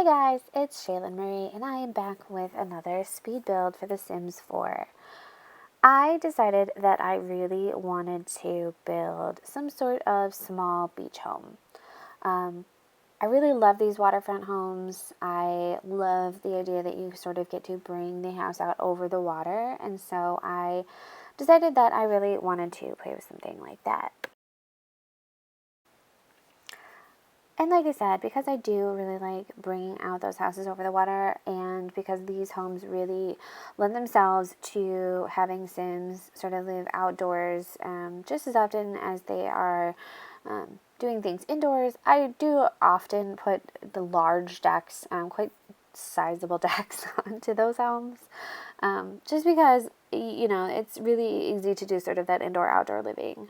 guys, it's Shaylin Marie, and I am back with another speed build for The Sims 4. I decided that I really wanted to build some sort of small beach home. I really love these waterfront homes. I love the idea that you sort of get to bring the house out over the water, and so I decided that I really wanted to play with something like that. And like I said, because I do really like bringing out those houses over the water, and because these homes really lend themselves to having Sims sort of live outdoors just as often as they are doing things indoors, I do often put the large decks, quite sizable decks, onto those homes. Just because, it's really easy to do sort of that indoor-outdoor living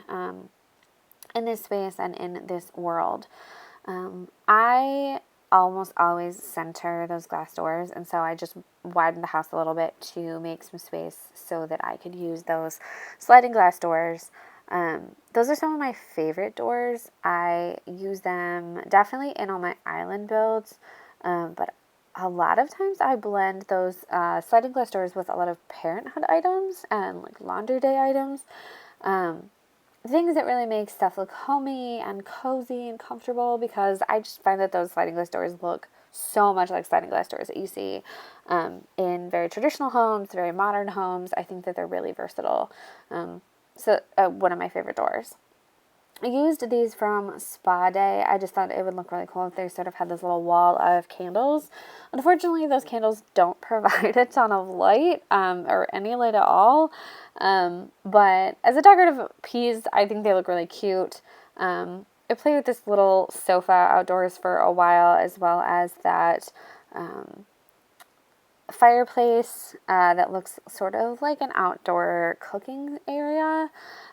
in this space and in this world. I almost always center those glass doors, and so I just widened the house a little bit to make some space so that I could use those sliding glass doors. Those are some of my favorite doors. I use them definitely in all my island builds, but a lot of times I blend those sliding glass doors with a lot of parenthood items and like laundry day items. Things that really make stuff look homey and cozy and comfortable, because I just find that those sliding glass doors look so much like sliding glass doors that you see in very traditional homes, very modern homes. I think that they're really versatile. One of my favorite doors. I used these from Spa Day. I just thought it would look really cool if they sort of had this little wall of candles. Unfortunately, those candles don't provide a ton of light or any light at all. But as a decorative piece, I think they look really cute. I played with this little sofa outdoors for a while, as well as that fireplace that looks sort of like an outdoor cooking area.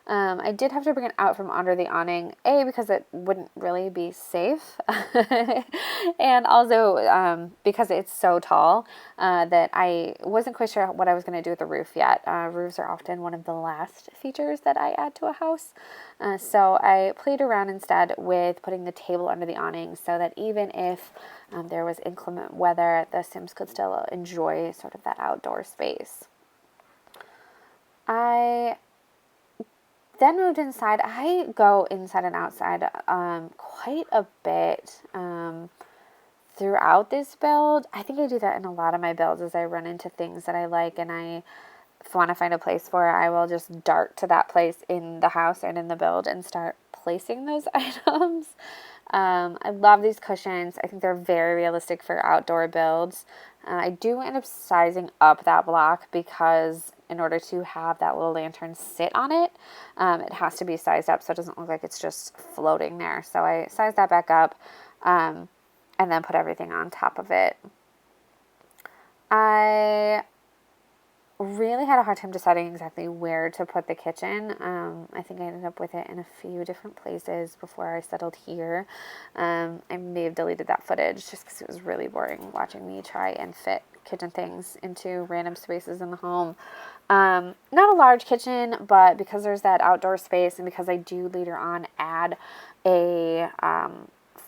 I did have to bring it out from under the awning, because it wouldn't really be safe, and also because it's so tall that I wasn't quite sure what I was going to do with the roof yet. Roofs are often one of the last features that I add to a house, so I played around instead with putting the table under the awning so that even if there was inclement weather, the Sims could still enjoy sort of that outdoor space. I then moved inside. I go inside and outside quite a bit throughout this build. I think I do that in a lot of my builds as I run into things that I like and I want to find a place for. I will just dart to that place in the house and in the build and start placing those items. I love these cushions. I think they're very realistic for outdoor builds. I do end up sizing up that block because in order to have that little lantern sit on it, it has to be sized up so it doesn't look like it's just floating there. So I sized that back up and then put everything on top of it. I really had a hard time deciding exactly where to put the kitchen. I think I ended up with it in a few different places before I settled here. I may have deleted that footage just because it was really boring watching me try and fit kitchen things into random spaces in the home. Not a large kitchen, but because there's that outdoor space and because I do later on add a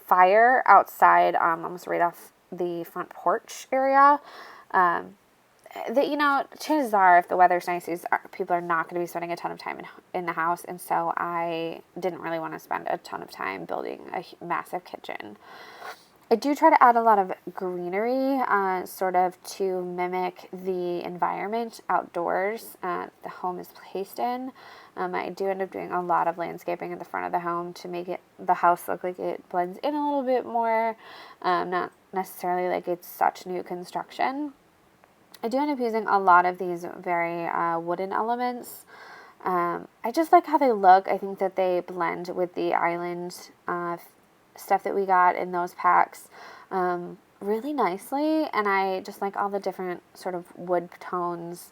fire outside, almost right off the front porch area, chances are if the weather's nice, people are not going to be spending a ton of time in the house, and so I didn't really want to spend a ton of time building a massive kitchen. I do try to add a lot of greenery, sort of to mimic the environment outdoors the home is placed in. I do end up doing a lot of landscaping at the front of the home to make the house look like it blends in a little bit more, not necessarily like it's such new construction. I do end up using a lot of these very wooden elements. I just like how they look. I think that they blend with the island stuff that we got in those packs really nicely, and I just like all the different sort of wood tones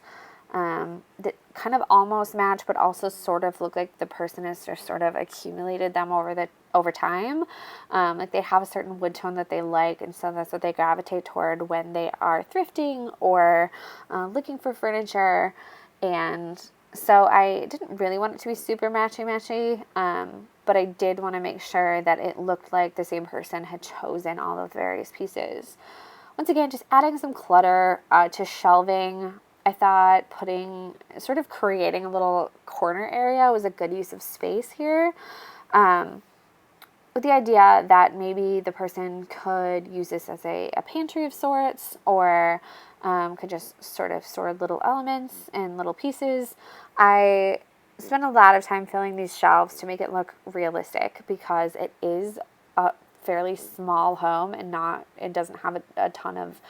that kind of almost match but also sort of look like the person has just sort of accumulated them over time. Like they have a certain wood tone that they like, and so that's what they gravitate toward when they are thrifting or looking for furniture. And so I didn't really want it to be super matchy-matchy, but I did want to make sure that it looked like the same person had chosen all of the various pieces. once again, just adding some clutter to shelving. I thought creating a little corner area was a good use of space here. With the idea that maybe the person could use this as a pantry of sorts, or could just sort of store little elements and little pieces. I spent a lot of time filling these shelves to make it look realistic, because it is a fairly small home and it doesn't have a ton of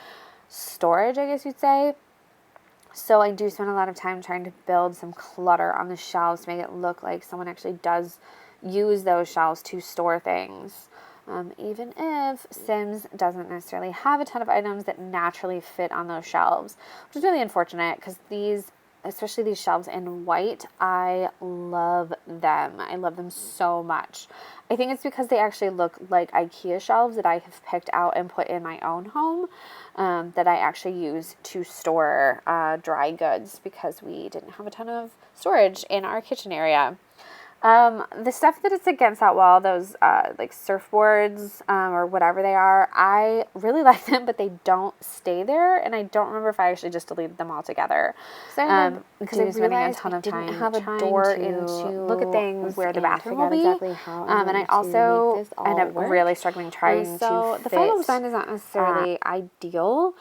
storage, I guess you'd say. So I do spend a lot of time trying to build some clutter on the shelves to make it look like someone actually does use those shelves to store things. Even if Sims doesn't necessarily have a ton of items that naturally fit on those shelves, which is really unfortunate, because especially these shelves in white, I love them. I love them so much. I think it's because they actually look like IKEA shelves that I have picked out and put in my own home, that I actually use to store dry goods, because we didn't have a ton of storage in our kitchen area. The stuff that is against that wall, those like surfboards or whatever they are, I really like them, but they don't stay there, and I don't remember if I actually just deleted them altogether. Because I realized I didn't have a door into look at things where the bathroom will be, exactly and I also end up really struggling trying to the final design is not necessarily ideal.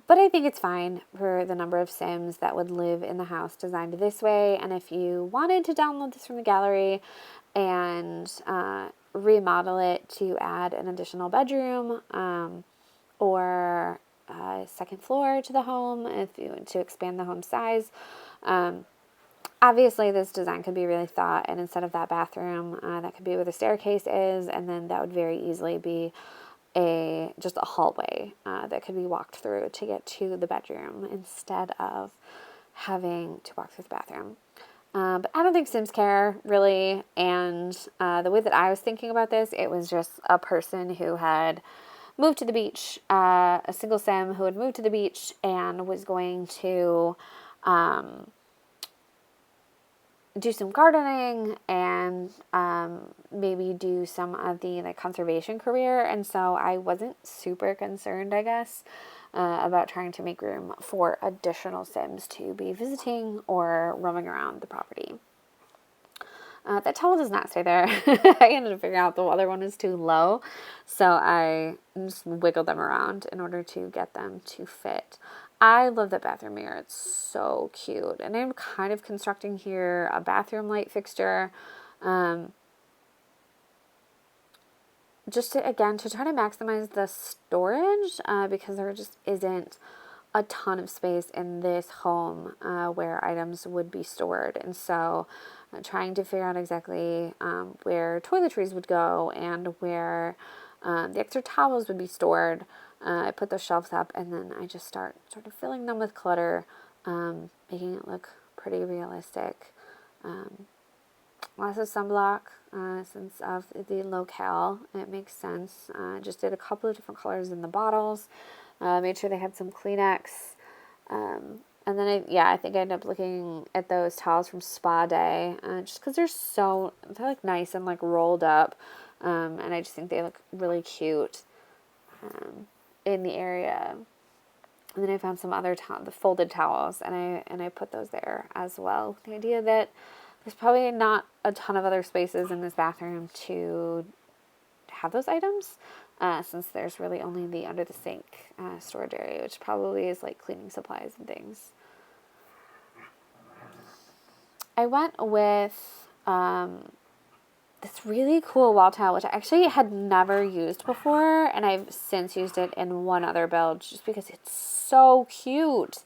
But I think it's fine for the number of Sims that would live in the house designed this way. And if you wanted to download this from the gallery and remodel it to add an additional bedroom or a second floor to the home, if you want to expand the home size, obviously this design could be really thought. And instead of that bathroom, that could be where the staircase is, and then that would very easily be just a hallway that could be walked through to get to the bedroom, instead of having to walk through the bathroom. But I don't think Sims care, really, and the way that I was thinking about this, it was just a person who had moved to the beach, a single Sim who had moved to the beach and was going to do some gardening and maybe do some of the conservation career, and so I wasn't super concerned, I guess, about trying to make room for additional Sims to be visiting or roaming around the property. That towel does not stay there. I ended up figuring out the other one is too low, so I just wiggled them around in order to get them to fit. I love that bathroom mirror. It's so cute. And I'm kind of constructing here a bathroom light fixture. Just to try to maximize the storage, because there just isn't a ton of space in this home where items would be stored. And so trying to figure out exactly where toiletries would go and where the extra towels would be stored. I put those shelves up, and then I just start sort of filling them with clutter, making it look pretty realistic. Lots of sunblock, since of the locale. It makes sense. Just did a couple of different colors in the bottles. Made sure they had some Kleenex. And then I think I ended up looking at those towels from Spa Day, just because they're nice and rolled up. And I just think they look really cute in the area. And then I found some other the folded towels, and I put those there as well. The idea that there's probably not a ton of other spaces in this bathroom to have those items, since there's really only the under the sink storage area, which probably is cleaning supplies and things. I went with this really cool wall tile, which I actually had never used before, and I've since used it in one other build just because it's so cute.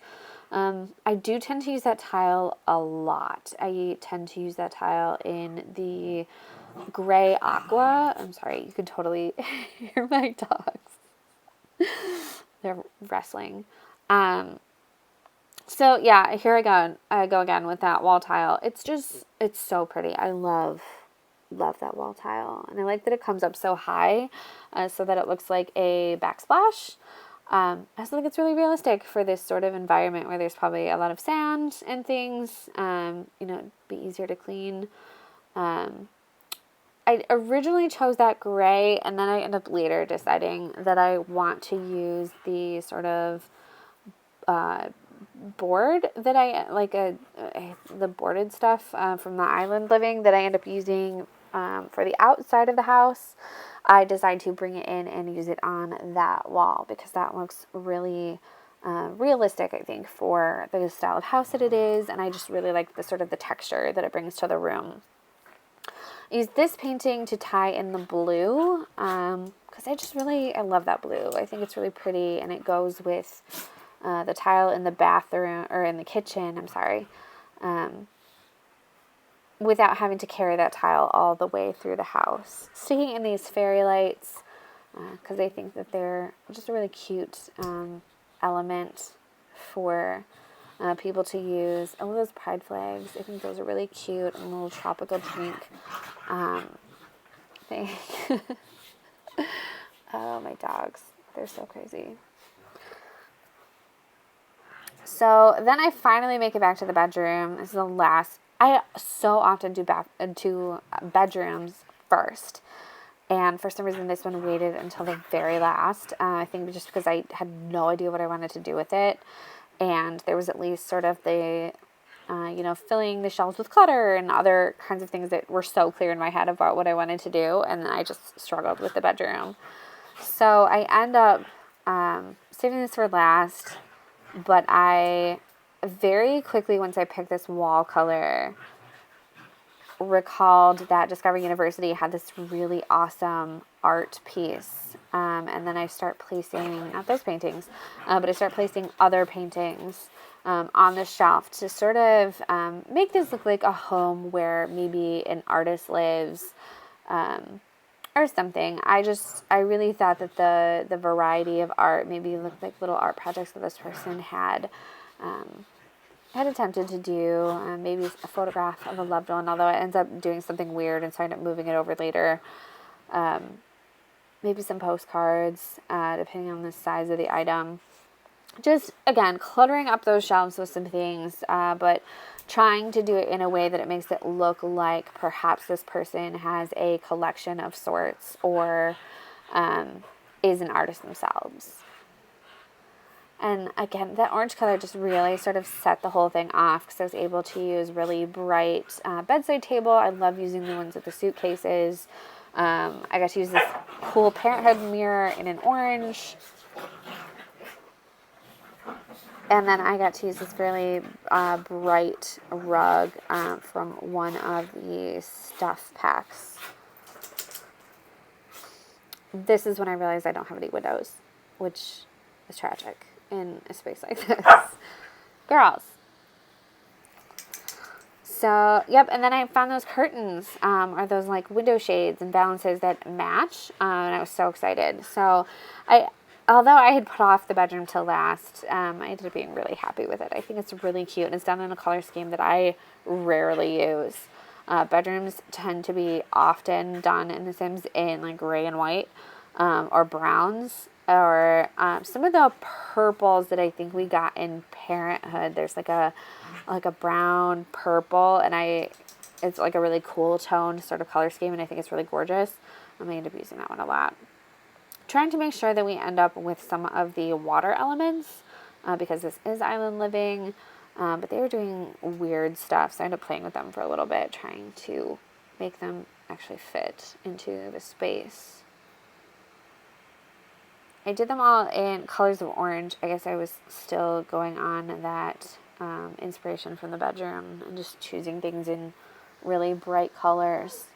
I do tend to use that tile a lot. I tend to use that tile in the gray aqua. I'm sorry, you can totally hear my dogs. They're wrestling. So yeah, here I go again with that wall tile. It's so pretty. I love that wall tile, and I like that it comes up so high, so that it looks like a backsplash. I also think it's really realistic for this sort of environment where there's probably a lot of sand and things. It'd be easier to clean. I originally chose that gray, and then I ended up later deciding that I want to use the sort of board that I like the boarded stuff from the island living that I end up using for the outside of the house. I decided to bring it in and use it on that wall because that looks really realistic, I think, for the style of house that it is, and I just really like the sort of the texture that it brings to the room. I used this painting to tie in the blue because I love that blue. I think it's really pretty, and it goes with the tile in the bathroom, or in the kitchen, I'm sorry, without having to carry that tile all the way through the house. Sticking in these fairy lights because I think that they're just a really cute element for people to use. Oh, those pride flags, I think those are really cute, and a little tropical drink thing. Oh, my dogs, they're so crazy. So then I finally make it back to the bedroom. This is the last. I so often do bedrooms first. And for some reason, this one waited until the very last. I think just because I had no idea what I wanted to do with it. And there was at least sort of the, filling the shelves with clutter and other kinds of things that were so clear in my head about what I wanted to do. And I just struggled with the bedroom. So I end up saving this for last. But I very quickly, once I picked this wall color, recalled that Discovery University had this really awesome art piece. And then I start placing, not those paintings, but I start placing other paintings on the shelf to sort of make this look like a home where maybe an artist lives or something. I really thought that the variety of art maybe looked like little art projects that this person had attempted to do. Maybe a photograph of a loved one, although it ends up doing something weird, and so I end up moving it over later. Maybe some postcards, depending on the size of the item. Just, again, cluttering up those shelves with some things, but trying to do it in a way that it makes it look like perhaps this person has a collection of sorts or is an artist themselves. And again, that orange color just really sort of set the whole thing off because I was able to use really bright bedside table. I love using the ones with the suitcases. I got to use this cool Parenthood mirror in an orange. And then I got to use this really bright rug from one of the stuff packs. This is when I realized I don't have any windows, which is tragic in a space like this. Girls. So, yep, and then I found those curtains, or those like window shades and balances that match, and I was so excited. So, although I had put off the bedroom till last, I ended up being really happy with it. I think it's really cute, and it's done in a color scheme that I rarely use. Bedrooms tend to be often done in The Sims in like gray and white, or browns, or some of the purples that I think we got in Parenthood. There's like a brown purple, and it's like a really cool tone sort of color scheme, and I think it's really gorgeous. I'm going to end up using that one a lot. Trying to make sure that we end up with some of the water elements because this is island living, but they were doing weird stuff, so I ended up playing with them for a little bit, trying to make them actually fit into the space. I did them all in colors of orange. I guess I was still going on that inspiration from the bedroom and just choosing things in really bright colors.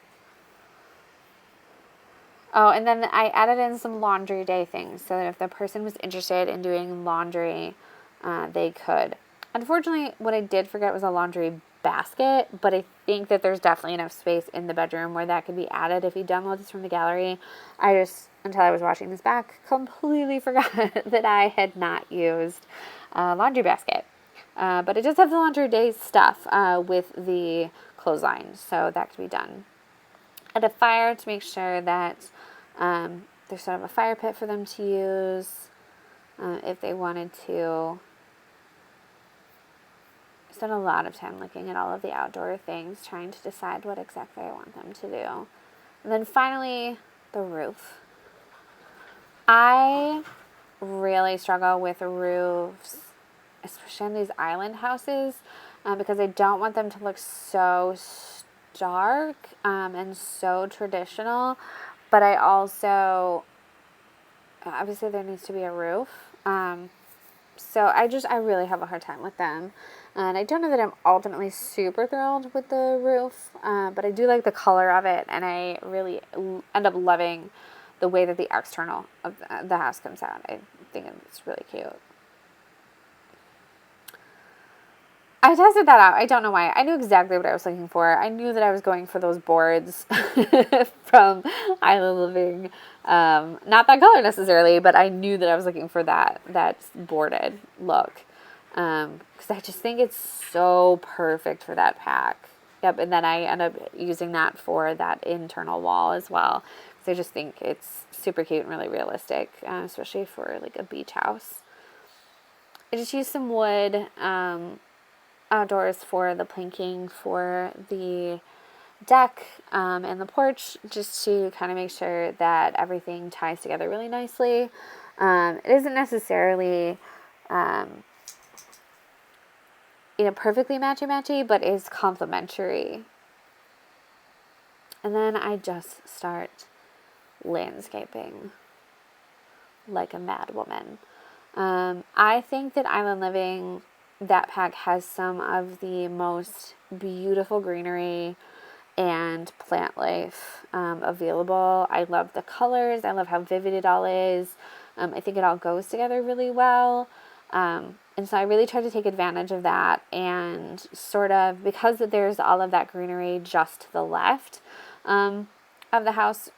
Oh, and then I added in some laundry day things so that if the person was interested in doing laundry, they could. Unfortunately, what I did forget was a laundry basket, but I think that there's definitely enough space in the bedroom where that could be added if you download this from the gallery. I just, until I was watching this back, completely forgot that I had not used a laundry basket. But it does have the laundry day stuff with the clothesline, so that could be done. At a fire to make sure that there's sort of a fire pit for them to use if they wanted to. I spent a lot of time looking at all of the outdoor things, trying to decide what exactly I want them to do. And then finally, the roof. I really struggle with roofs, especially on these island houses, because I don't want them to look so stark and so traditional. But I also, obviously, there needs to be a roof. So I really have a hard time with them. And I don't know that I'm ultimately super thrilled with the roof, but I do like the color of it, and I really end up loving the way that the external of the house comes out. I think it's really cute. I tested that out. I don't know why. I knew exactly what I was looking for. I knew that I was going for those boards from Island Living. Not that color necessarily, but I knew that I was looking for that boarded look. Because I just think it's so perfect for that pack. Yep, and then I end up using that for that internal wall as well. Because I just think it's super cute and really realistic, especially for like a beach house. I just used some wood outdoors for the planking for the deck and the porch, just to kind of make sure that everything ties together really nicely. It isn't necessarily perfectly matchy, but is complementary. And then I just start landscaping like a mad woman. I think that Island Living, that pack, has some of the most beautiful greenery and plant life available. I love the colors. I love how vivid it all is. I think it all goes together really well. And so I really try to take advantage of that, and sort of, because there's all of that greenery just to the left of the house,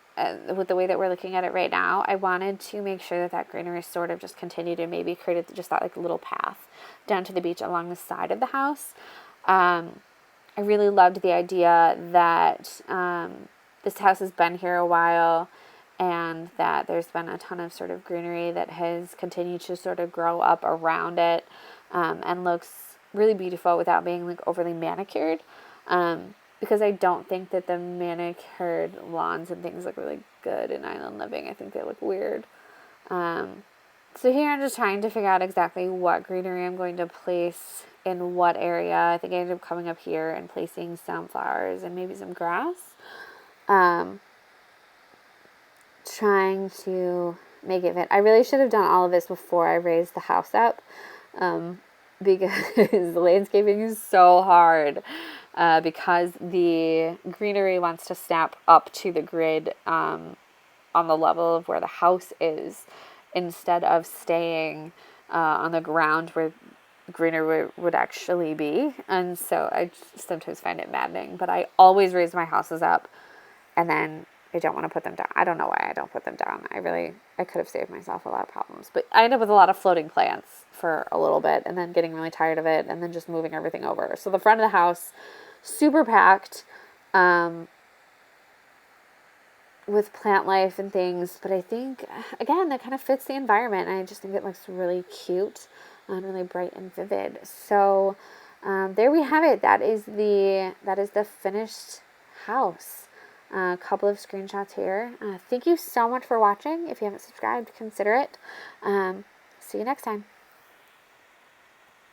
with the way that we're looking at it right now, I wanted to make sure that greenery sort of just continued and maybe created just that like little path down to the beach along the side of the house. I really loved the idea that this house has been here a while, and that there's been a ton of sort of greenery that has continued to sort of grow up around it, and looks really beautiful without being like overly manicured. Because I don't think that the manicured lawns and things look really good in Island Living. I think they look weird. So here I'm just trying to figure out exactly what greenery I'm going to place in what area. I think I ended up coming up here and placing some flowers and maybe some grass. Trying to make it fit. I really should have done all of this before I raised the house up, because the landscaping is so hard, because the greenery wants to snap up to the grid on the level of where the house is, instead of staying on the ground where greenery would actually be. And so I sometimes find it maddening, but I always raise my houses up, and then I don't want to put them down. I don't know why I don't put them down. I could have saved myself a lot of problems. But I end up with a lot of floating plants for a little bit, and then getting really tired of it, and then just moving everything over. So the front of the house, super packed with plant life and things. But I think, again, that kind of fits the environment. I just think it looks really cute and really bright and vivid. So there we have it. That is the finished house. A couple of screenshots here. Thank you so much for watching. If you haven't subscribed, consider it. See you next time.